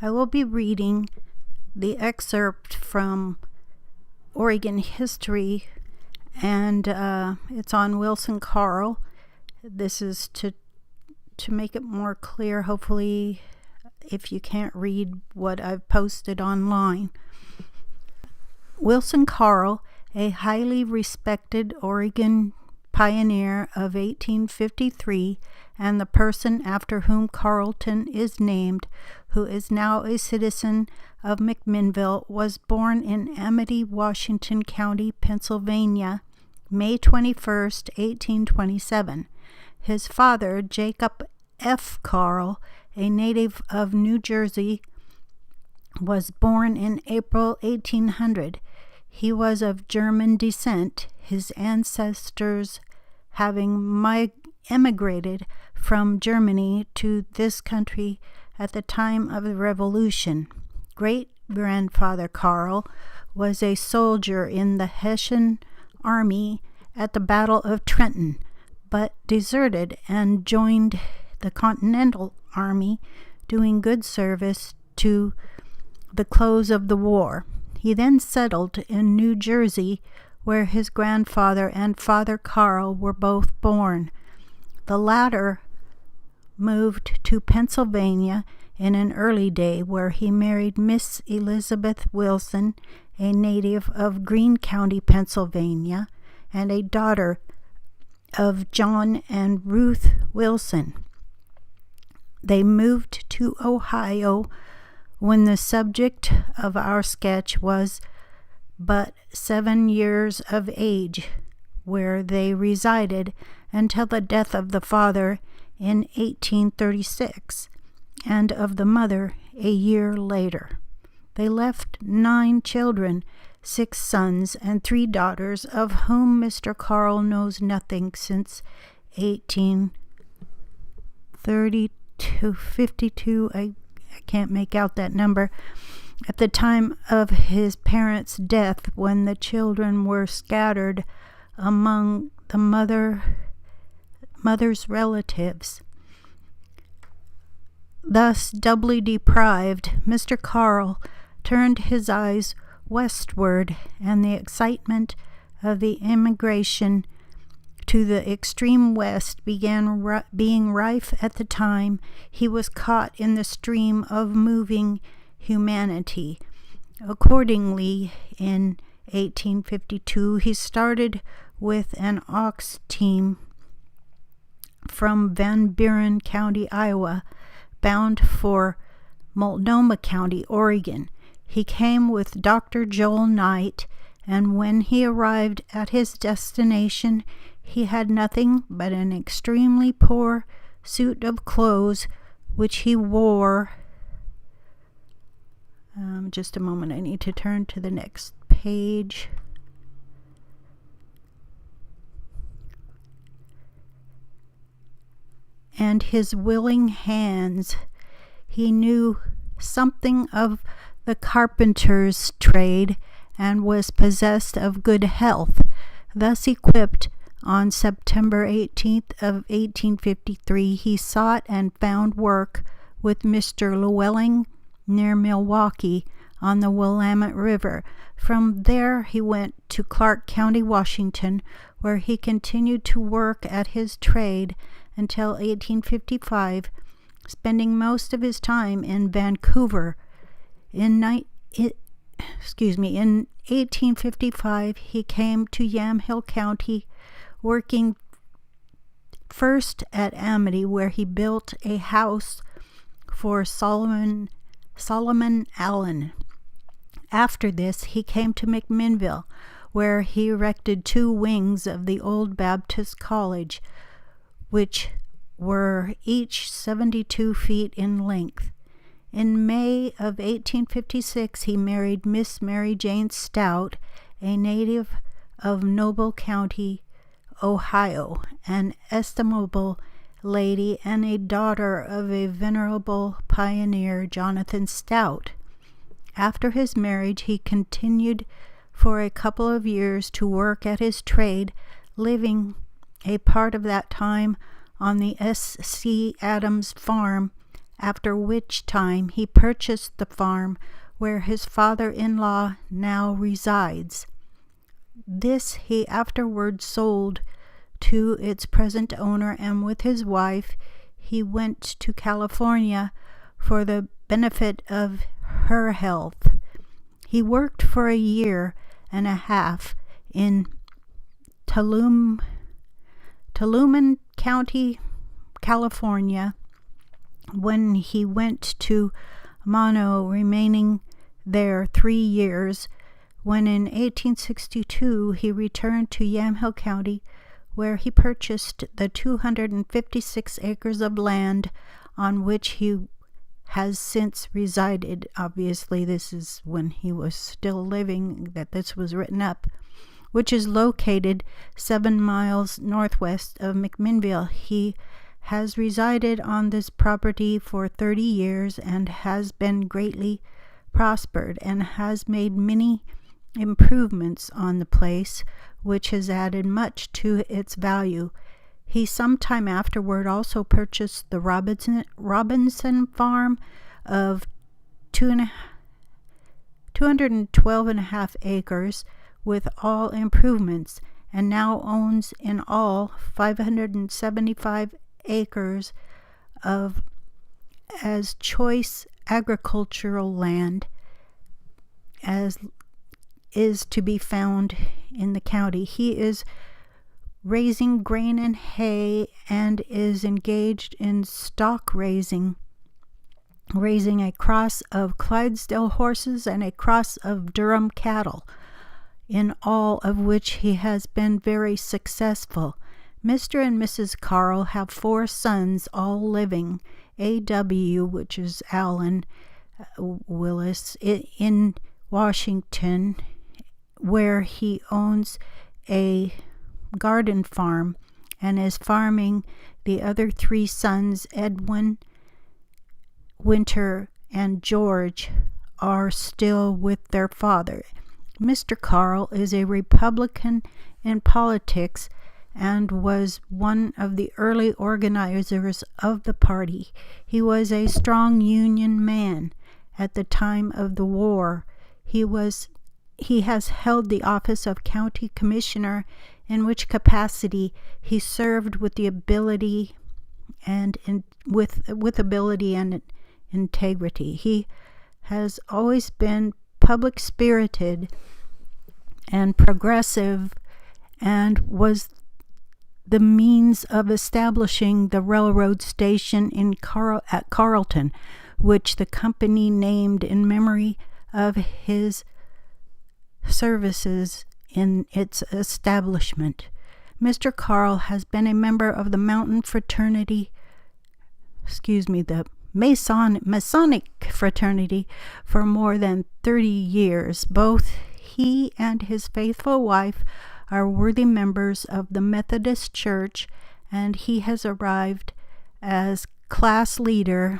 I will be reading the excerpt from Oregon History, and it's on Wilson Carl. This is to make it more clear, hopefully, if you can't read what I've posted online. Wilson Carl, a highly respected Oregon pioneer of 1853 and the person after whom Carleton is named, who is now a citizen of McMinnville, was born in Amity, Washington County, Pennsylvania, May 21st, 1827. His father, Jacob F. Carl, a native of New Jersey, was born in April 1800. He was of German descent, his ancestors having emigrated from Germany to this country at the time of the Revolution. Great-grandfather Carl was a soldier in the Hessian Army at the Battle of Trenton, but deserted and joined the Continental Army, doing good service to the close of the war. He then settled in New Jersey, where his grandfather and father Carl were both born. The latter moved to Pennsylvania in an early day, where he married Miss Elizabeth Wilson, a native of Greene County, Pennsylvania, and a daughter of John and Ruth Wilson. They moved to Ohio when the subject of our sketch was but 7 years of age, where they resided until the death of the father in 1836, and of the mother a year later. They left 9 children, 6 sons and 3 daughters, of whom Mr. Carl knows nothing since 1832, 52, I can't make out that number, at the time of his parents' death, when the children were scattered among the mother's relatives. Thus doubly deprived, Mr. Carl turned his eyes westward, and the excitement of the immigration to the extreme west began being rife at the time he was caught in the stream of moving humanity. Accordingly, in 1852, he started with an ox team from Van Buren County, Iowa, bound for Multnomah County, Oregon. He came with Dr. Joel Knight, and when he arrived at his destination, he had nothing but an extremely poor suit of clothes, which he wore. Just a moment, I need to turn to the next page. And his willing hands. He knew something of the carpenter's trade and was possessed of good health. Thus equipped, on September 18th of 1853, he sought and found work with Mr. Llewellyn near Milwaukee on the Willamette River. From there he went to Clark County, Washington, where he continued to work at his trade until 1855, spending most of his time in Vancouver. In 1855, he came to Yamhill County, working first at Amity, where he built a house for Solomon Allen. After this, he came to McMinnville, where he erected 2 wings of the old Baptist College, which were each 72 feet in length. In May of 1856, he married Miss Mary Jane Stout, a native of Noble County, Ohio, an estimable lady and a daughter of a venerable pioneer, Jonathan Stout. After his marriage, he continued for a couple of years to work at his trade, living a part of that time on the S.C. Adams farm after which time he purchased the farm where his father-in-law now resides. This he afterwards sold to its present owner, and with his wife he went to California for the benefit of her health. He worked for a year and a half in Tuolumne County, California, when he went to Mono, remaining there 3 years, when in 1862 he returned to Yamhill County, where he purchased the 256 acres of land on which he has since resided. Obviously, this is when he was still living that this was written up, which is located 7 miles northwest of McMinnville. He has resided on this property for 30 years and has been greatly prospered and has made many improvements on the place, which has added much to its value. He sometime afterward also purchased the Robinson farm of 212.5 acres with all improvements, and now owns in all 575 acres of as choice agricultural land as is to be found in the county. He is raising grain and hay and is engaged in stock raising a cross of Clydesdale horses and a cross of Durham cattle, in all of which he has been very successful. Mr. and Mrs. Carl have 4 sons, all living. A.W., which is Alan Willis, in Washington, where he owns a garden farm and is farming. The other 3 sons, Edwin, Winter, and George, are still with their father. Mr. Carl is a Republican in politics and was one of the early organizers of the party. He was a strong Union man at the time of the war. He has held the office of county commissioner, in which capacity he served with ability and integrity. He has always been public-spirited and progressive, and was the means of establishing the railroad station at Carlton, which the company named in memory of his services in its establishment. Mr. Carl has been a member of the the Masonic fraternity for more than 30 years. Both he and his faithful wife are worthy members of the Methodist Church, and he has arrived as class leader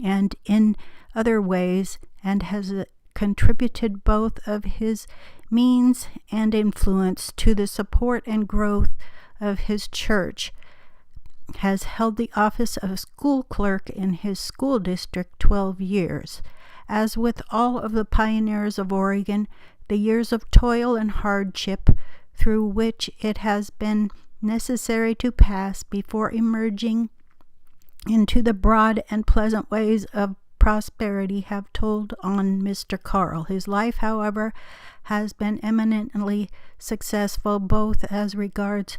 and in other ways, and has contributed both of his means and influence to the support and growth of his church. Has held the office of school clerk in his school district 12 years. As with all of the pioneers of Oregon, the years of toil and hardship through which it has been necessary to pass before emerging into the broad and pleasant ways of prosperity have told on Mr. Carl. His life, however, has been eminently successful, both as regards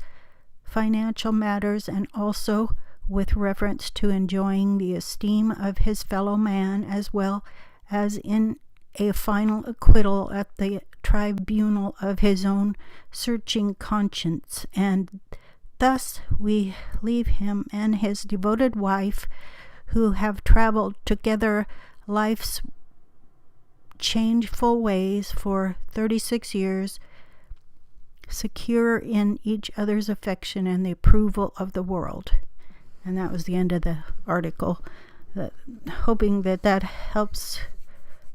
financial matters and also with reference to enjoying the esteem of his fellow man, as well as in a final acquittal at the tribunal of his own searching conscience. And thus we leave him and his devoted wife, who have traveled together life's changeful ways for 36 years, secure in each other's affection and the approval of the world. And that was the end of the article. Hoping that helps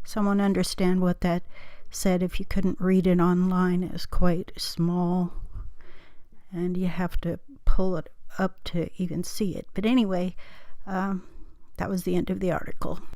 someone understand what that said. If you couldn't read it online, it was quite small, and you have to pull it up to even see it. But anyway, That was the end of the article.